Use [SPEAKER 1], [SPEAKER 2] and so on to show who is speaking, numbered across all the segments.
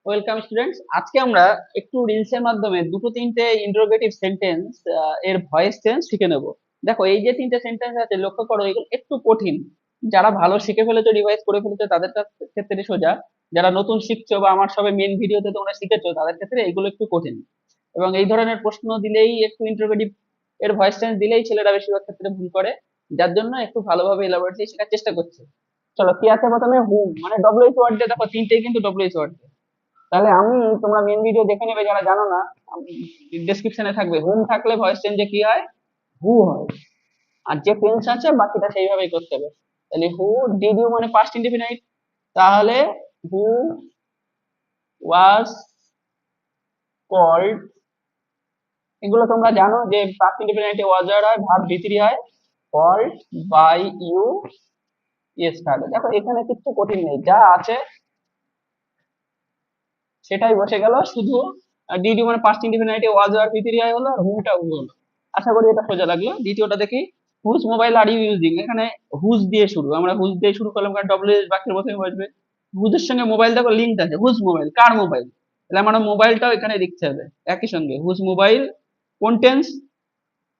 [SPEAKER 1] Welcome students, আজকে আমরা একটু রিলসের মাধ্যমে দুটো তিনটে ইন্টারোগেটিভ সেন্টেন্স এর ভয়েস চেঞ্জ শিখে নেব। দেখো, এই যে তিনটে সেন্টেন্স আছে লক্ষ্য করো, এগুলো একটু কঠিন। যারা ভালো শিখে ফেলেছো, রিভাইজ করে ফেলেছো, তাদের ক্ষেত্রে সোজা। যারা নতুন শিখছো বা আমার সবে মেন ভিডিওতে তোমরা শিখেছো, তাদের ক্ষেত্রে এগুলো একটু কঠিন। এবং এই ধরনের প্রশ্ন দিলেই, একটু ইন্টারোগেটিভ এর ভয়েস চেঞ্জ দিলেই ছেলেরা বেশিরভাগ ক্ষেত্রে ভুল করে। যার জন্য একটু ভালোভাবে এলাবোরেটলি শেখার চেষ্টা করছে। চলো, কি আছে প্রথমে? হুম, মানে ডব্লিউএইচ ওয়ার্ড দিয়ে, দেখো তিনটেই কিন্তু ডব্লিউএইচ ওয়ার্ড। তাহলে তোমরা মেন ভিডিও দেখে নেবে যারা জানো না, ডেসক্রিপশনে থাকবে। হোম থাকলে ভয়েস চেঞ্জে কি হয়? হু হয়। আর যে টেন্স আছে বাকিটা সেইভাবেই করতে হবে। তাহলে হু ডিড ইউ মানে পাস্ট ইনডিফিনাইট। তাহলে হু ওয়াজ কল্ড, এগুলো তোমরা জানো যে পাস্ট ইনডিফিনাইটে ওয়াজ হয়, ভার্ব ভি3 হয়। Called by you yesterday. দেখো, এখানে কিছু কঠিন নেই, যা আছে সেটাই বসে গেল। শুধু ডিডি মানে পাস্ট ইনডিফিনাইটে ওয়াজ আর ভি3 আই হলো, আর হুমটা হু হলো। আশা করি এটা সোজা লাগলো। দ্বিতীয়টা দেখি, whose mobile are you using. এখানে হুজ দিয়ে শুরু, আমরা হুজ দিয়ে শুরু করলাম কারণ ডব্লিউ বাক্যের প্রথমে বসবে। হুজের সঙ্গে মোবাইল, দেখো লিঙ্ক আছে। হুজ মোবাইল, কার মোবাইল? তাহলে আমার মোবাইলটাও এখানে লিখতে হবে একই সঙ্গে। হুজ মোবাইল, কোন টেন্স?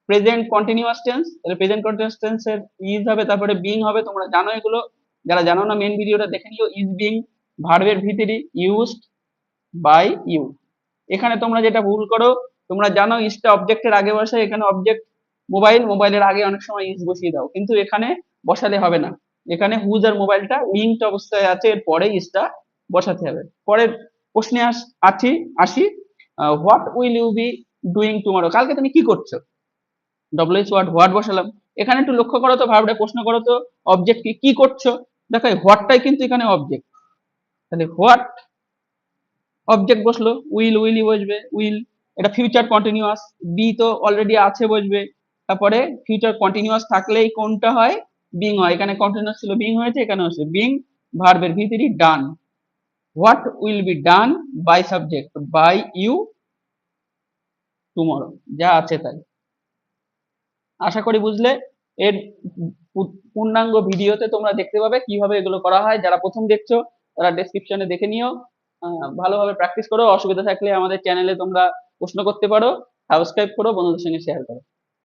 [SPEAKER 1] Present continuous tense. তাহলে প্রেজেন্ট কন্টিনিউয়াস টেন্সের ইজ হবে, তারপরে বিং হবে। তোমরা জানো এগুলো, যারা জানো না মেন ভিডিওটা দেখে নিও। ইজ বিং, ভার্বের ভি3 ইউজড বাই ইউ। এখানে তোমরা যেটা ভুল করো, তোমরা জানো ইজটা অবজেক্টের আগে বসে, এখানে অবজেক্ট মোবাইল, মোবাইলের আগে অনেক সময় ইজ বসিয়ে দাও, কিন্তু এখানে বসালে হবে না। এখানে হুজ আর মোবাইলটা লিঙ্কড অবস্থায় আছে, এর পরে ইজটা বসাতে হবে। পরের প্রশ্নে আছি আসি, what will you be doing tomorrow? কালকে তুমি কি করছো? ডব্লিউএইচ ওয়ার্ড হোয়াট বসালাম। এখানে একটু লক্ষ্য করো তো, ভার্বটা প্রশ্ন করো তো, অবজেক্ট কি করছো? দেখো হোয়াটটাই কিন্তু এখানে অবজেক্ট। তাহলে হোয়াট অবজেক্ট বসলো, উইল উইলই বসবে, উইল। এটা ফিউচার কন্টিনিউয়াস, বি তো অলরেডি আছে বসবে। তারপরে ফিউচার কন্টিনিউয়াস থাকলেই কোনটা হয়? বিং হয়। এখানে কন্টিনিউয়াস ছিল, বিং হয়েছে, এখানে হচ্ছে বিং। ভার্বের ভি3 done. What will be done by subject by you tomorrow, যা আছে তাই। আশা করি বুঝলে। এর পূর্ণাঙ্গ ভিডিওতে তোমরা দেখতে পাবে কিভাবে এগুলো করা হয়। যারা প্রথম দেখছো তারা ডেসক্রিপশনে দেখে নিও। ভালোভাবে প্র্যাকটিস করো। অসুবিধা থাকলে আমাদের চ্যানেলে তোমরা প্রশ্ন করতে পারো। সাবস্ক্রাইব করো, বন্ধুদের সঙ্গে শেয়ার করো।